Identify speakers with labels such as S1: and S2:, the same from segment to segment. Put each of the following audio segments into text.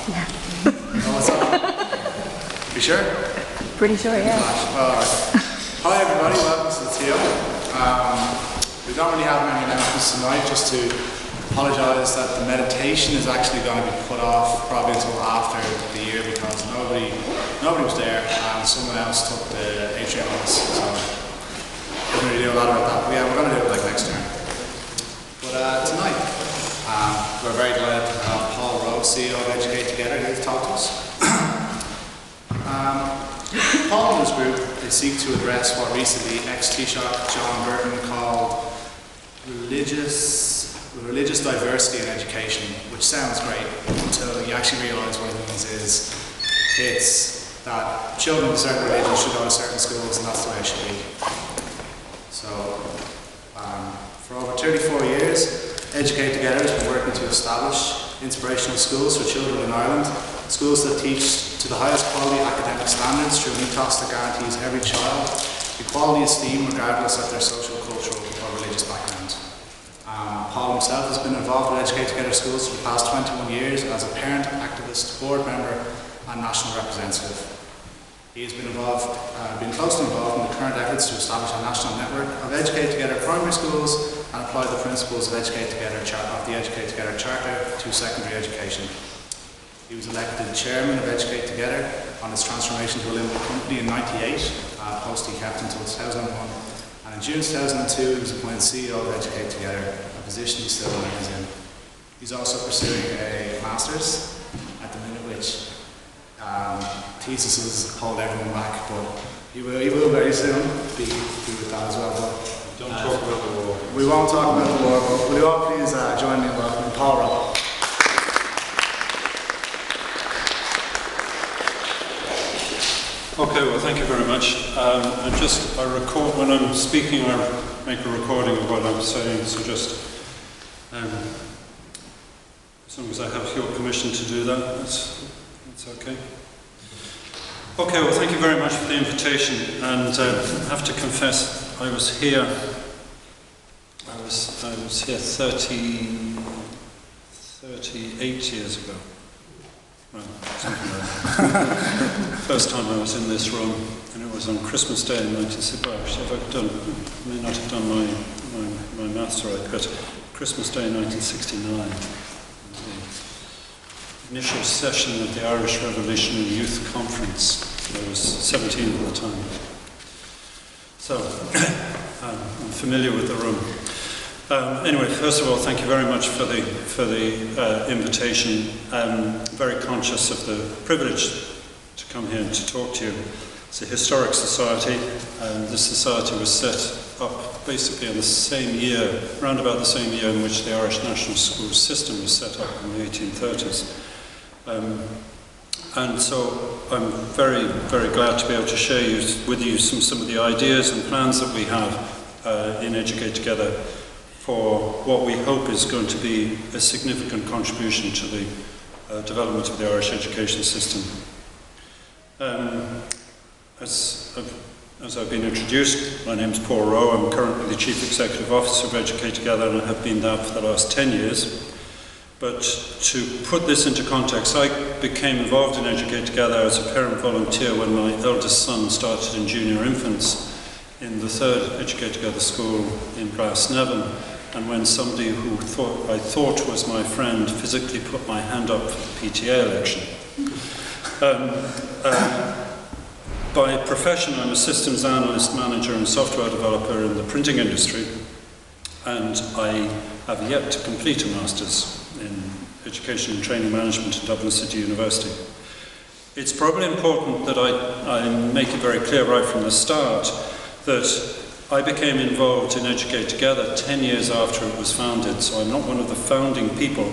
S1: Yeah.
S2: Oh, what's up? You sure?
S1: Pretty sure, yeah.
S2: All right. Hi everybody, welcome to the Theo. We don't really have many announcements tonight, just to apologise that the meditation is actually going to be put off probably until after the year because nobody was there and someone else took the atrium notes, so doesn't really do a lot about that. But yeah, we're going to do it like next term. But tonight, we're very delighted to have Rowe, CEO of Educate Together, here to talk to us. Paul and his group, they seek to address what recently ex-Taoiseach John Burton called religious diversity in education, which sounds great until you actually realise what it means is it's that children of certain religions should go to certain schools and that's the way it should be. So, for over 34 years, Educate Together has been working to establish inspirational schools for children in Ireland, schools that teach to the highest quality academic standards through an ethos that guarantees every child equality esteem regardless of their social, cultural or religious background. Paul himself has been involved with Educate Together schools for the past 21 years as a parent, activist, board member and national representative. He has been closely involved in the current efforts to establish a national network of Educate Together primary schools and apply the principles of the Educate Together Charter to secondary education. He was elected chairman of Educate Together on its transformation to a limited company in '98, a post he kept until 2001. And in June 2002, he was appointed CEO of Educate Together, a position he still remains in. He's also pursuing a master's at the minute, which theses hold everyone back, but he will very soon be with that as well. But
S3: don't talk about the war.
S2: We won't talk about the war, but will you all please join me in welcoming Paul Rowe.
S3: Okay, well, thank you very much. I record when I'm speaking. I make a recording of what I'm saying. So just as long as I have your permission to do that, that's okay. Okay, well, thank you very much for the invitation. And I have to confess, I was here 38 years ago. Well, something like that. First time I was in this room, and it was on Christmas Day in 1960. Well, actually, I may not have done my maths right, but Christmas Day in 1969. The initial session of the Irish Revolutionary Youth Conference. I was 17 at the time. So, I'm familiar with the room. Anyway, first of all, thank you very much for the invitation. I'm very conscious of the privilege to come here and to talk to you. It's a historic society, and this society was set up basically in the same year, around about the same year in which the Irish National School System was set up in the 1830s. And so I'm very, very glad to be able to share with you some of the ideas and plans that we have in Educate Together for what we hope is going to be a significant contribution to the development of the Irish education system. As I've been introduced, my name is Paul Rowe. I'm currently the Chief Executive Officer of Educate Together and have been that for the last 10 years. But to put this into context, I became involved in Educate Together as a parent volunteer when my eldest son started in junior infants in the third Educate Together school in Glasnevin, and when somebody who I thought was my friend physically put my hand up for the PTA election. By profession, I'm a systems analyst, manager and software developer in the printing industry, and I have yet to complete a master's in Education and Training Management at Dublin City University. It's probably important that I make it very clear right from the start that I became involved in Educate Together 10 years after it was founded, so I'm not one of the founding people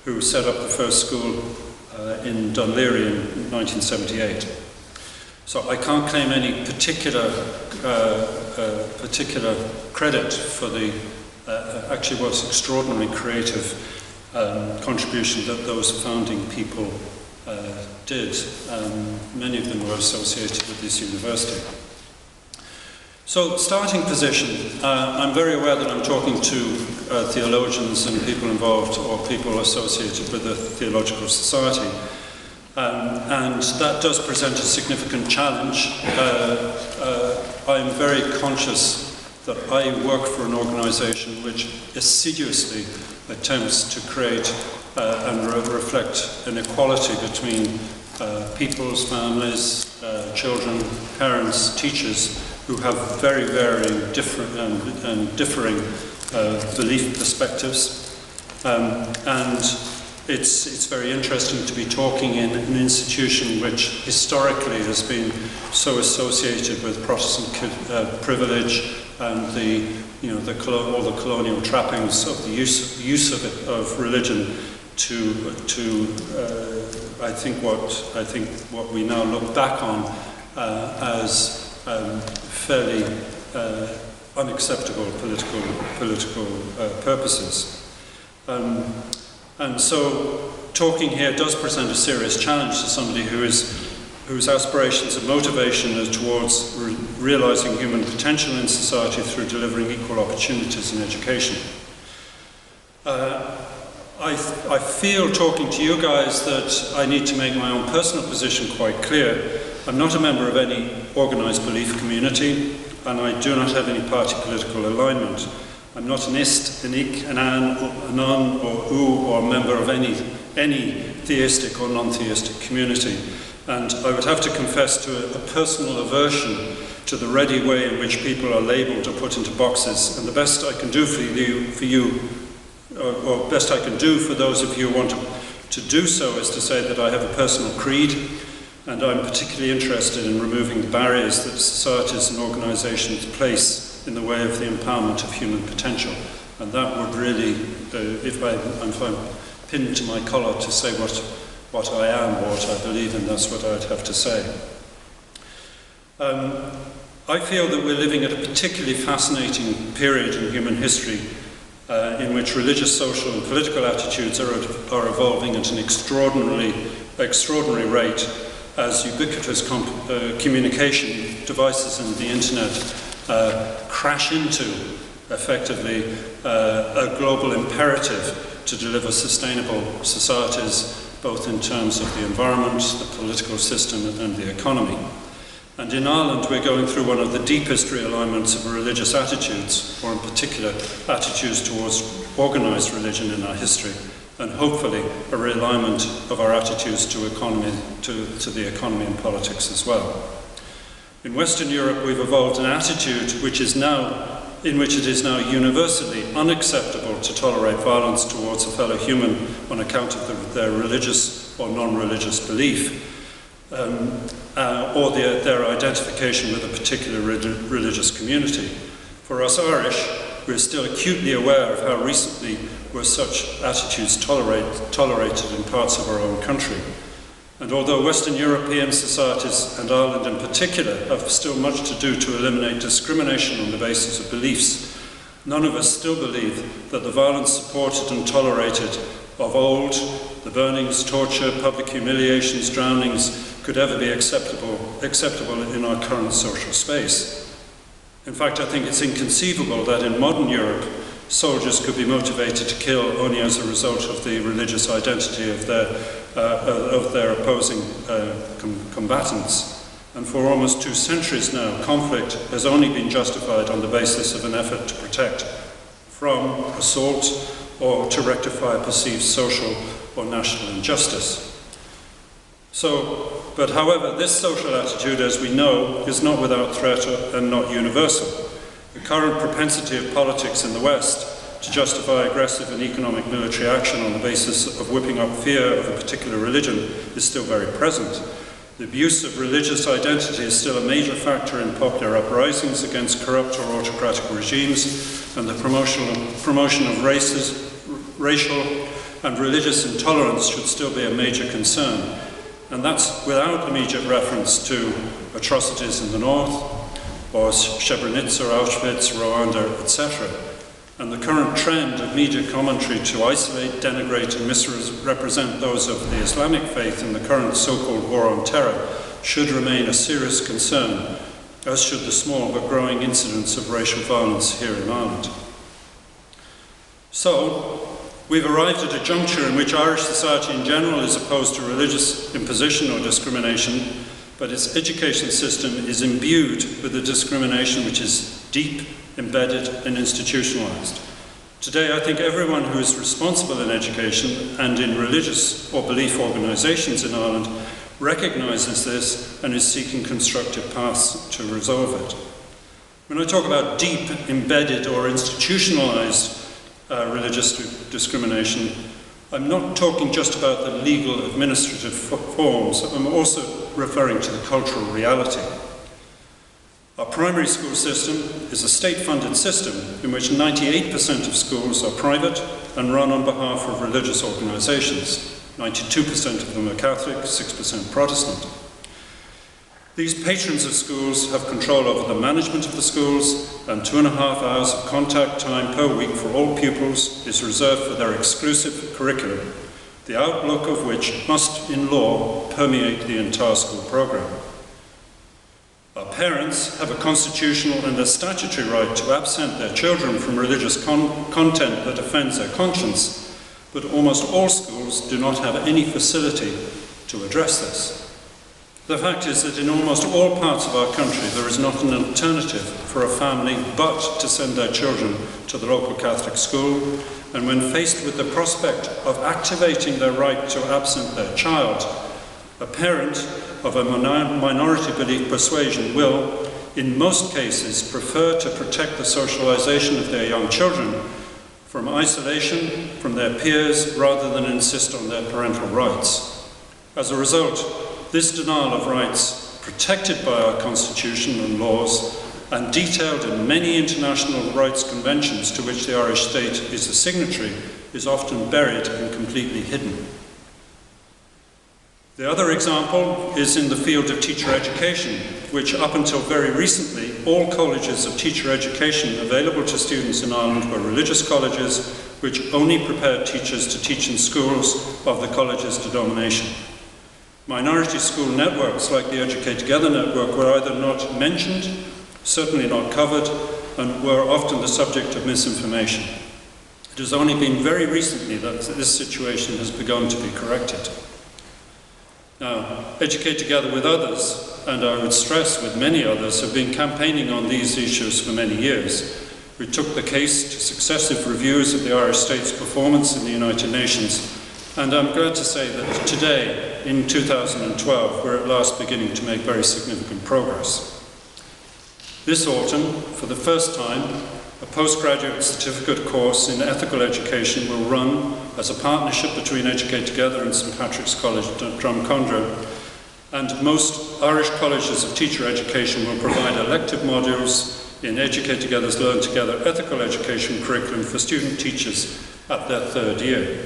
S3: who set up the first school in Dunleary in 1978. So I can't claim any particular credit for the actually what's extraordinarily creative contribution that those founding people did. Many of them were associated with this university. So, starting position, I'm very aware that I'm talking to theologians and people involved or people associated with the Theological Society. And that does present a significant challenge. I'm very conscious that I work for an organisation which assiduously attempts to create and reflect an equality between peoples, families, children, parents, teachers who have very varying, different and differing belief perspectives. And it's very interesting to be talking in an institution which historically has been so associated with Protestant privilege and all the colonial trappings of the use of religion to I think what we now look back on as fairly unacceptable political purposes. And so talking here does present a serious challenge to somebody whose aspirations and motivation are towards realising human potential in society through delivering equal opportunities in education. I feel, talking to you guys, that I need to make my own personal position quite clear. I'm not a member of any organised belief community, and I do not have any party political alignment. I'm not an ist, an ik, an an, a non, or oo, or a member of any theistic or non-theistic community. And I would have to confess to a personal aversion to the ready way in which people are labelled or put into boxes. And the best I can do for you, or best I can do for those of you who want to do so, is to say that I have a personal creed, and I'm particularly interested in removing the barriers that societies and organisations place in the way of the empowerment of human potential. And that would really, if I'm pinned to my collar to say what I am or what I believe in, that's what I'd have to say. I feel that we're living at a particularly fascinating period in human history in which religious, social and political attitudes are evolving at an extraordinary rate as ubiquitous communication devices and the internet crash into, effectively, a global imperative to deliver sustainable societies, both in terms of the environment, the political system and the economy. And in Ireland we're going through one of the deepest realignments of religious attitudes, or in particular attitudes towards organised religion in our history, and hopefully a realignment of our attitudes to the economy and politics as well. In Western Europe we've evolved an attitude in which it is now universally unacceptable to tolerate violence towards a fellow human on account of their religious or non-religious belief, or their identification with a particular religious community. For us Irish, we're still acutely aware of how recently were such attitudes tolerated in parts of our own country. And although Western European societies, and Ireland in particular, have still much to do to eliminate discrimination on the basis of beliefs, none of us still believe that the violence supported and tolerated of old, the burnings, torture, public humiliations, drownings, could ever be acceptable in our current social space. In fact, I think it's inconceivable that in modern Europe, soldiers could be motivated to kill only as a result of the religious identity of their opposing combatants. And for almost 2 centuries now, conflict has only been justified on the basis of an effort to protect from assault or to rectify perceived social or national injustice. But however, this social attitude, as we know, is not without threat and not universal. The current propensity of politics in the West to justify aggressive and economic military action on the basis of whipping up fear of a particular religion is still very present. The abuse of religious identity is still a major factor in popular uprisings against corrupt or autocratic regimes, and the promotion of racial and religious intolerance should still be a major concern. And that's without immediate reference to atrocities in the north, or Srebrenica, Auschwitz, Rwanda, etc. And the current trend of media commentary to isolate, denigrate and misrepresent those of the Islamic faith in the current so-called war on terror should remain a serious concern, as should the small but growing incidence of racial violence here in Ireland. So, We've arrived at a juncture in which Irish society in general is opposed to religious imposition or discrimination, but its education system is imbued with a discrimination which is deep, embedded and institutionalised. Today, I think everyone who is responsible in education and in religious or belief organisations in Ireland recognises this and is seeking constructive paths to resolve it. When I talk about deep, embedded or institutionalised religious discrimination, I'm not talking just about the legal administrative forms, I'm also referring to the cultural reality. Our primary school system is a state-funded system in which 98% of schools are private and run on behalf of religious organisations. 92% of them are Catholic, 6% Protestant. These patrons of schools have control over the management of the schools, and 2.5 hours of contact time per week for all pupils is reserved for their exclusive curriculum, the outlook of which must, in law, permeate the entire school programme. Our parents have a constitutional and a statutory right to absent their children from religious content that offends their conscience, but almost all schools do not have any facility to address this. The fact is that in almost all parts of our country there is not an alternative for a family but to send their children to the local Catholic school, and when faced with the prospect of activating their right to absent their child, a parent of a minority belief persuasion will, in most cases, prefer to protect the socialisation of their young children from isolation from their peers rather than insist on their parental rights. As a result, this denial of rights, protected by our constitution and laws and detailed in many international rights conventions to which the Irish state is a signatory, is often buried and completely hidden. The other example is in the field of teacher education, which up until very recently, all colleges of teacher education available to students in Ireland were religious colleges which only prepared teachers to teach in schools of the college's denomination. Minority school networks like the Educate Together network were either not mentioned, certainly not covered, and were often the subject of misinformation. It has only been very recently that this situation has begun to be corrected. Now, Educate Together with others, and I would stress with many others, have been campaigning on these issues for many years. We took the case to successive reviews of the Irish state's performance in the United Nations, and I'm glad to say that today, in 2012, we're at last beginning to make very significant progress. This autumn, for the first time, a postgraduate certificate course in ethical education will run as a partnership between Educate Together and St Patrick's College, Drumcondra, and most Irish colleges of teacher education will provide elective modules in Educate Together's Learn Together ethical education curriculum for student teachers at their third year.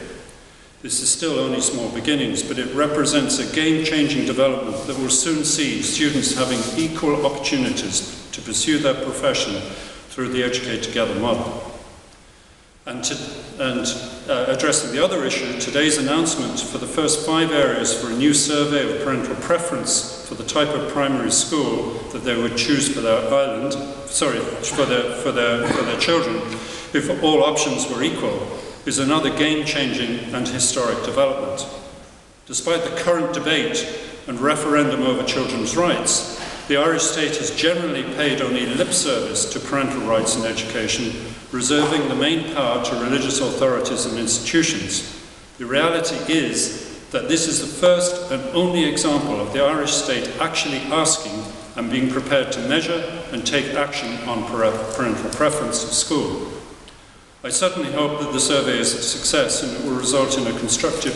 S3: This is still only small beginnings, but it represents a game-changing development that will soon see students having equal opportunities to pursue their profession through the Educate Together model. And addressing the other issue, today's announcement for the first 5 areas for a new survey of parental preference for the type of primary school that they would choose for their their children, if all options were equal, is another game-changing and historic development. Despite the current debate and referendum over children's rights, the Irish state has generally paid only lip service to parental rights in education, reserving the main power to religious authorities and institutions. The reality is that this is the first and only example of the Irish state actually asking and being prepared to measure and take action on parental preference at school. I certainly hope that the survey is a success and it will result in a constructive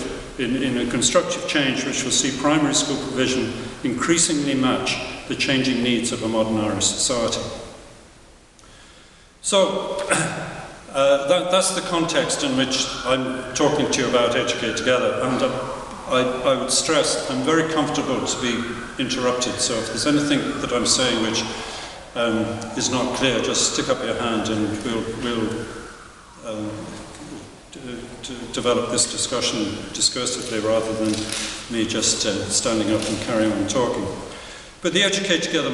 S3: change which will see primary school provision increasingly match the changing needs of a modern Irish society. So, that's the context in which I'm talking to you about Educate Together, and I would stress I'm very comfortable to be interrupted, so if there's anything that I'm saying which is not clear, just stick up your hand and we'll develop this discussion discursively rather than me just standing up and carrying on talking. But the Educate Together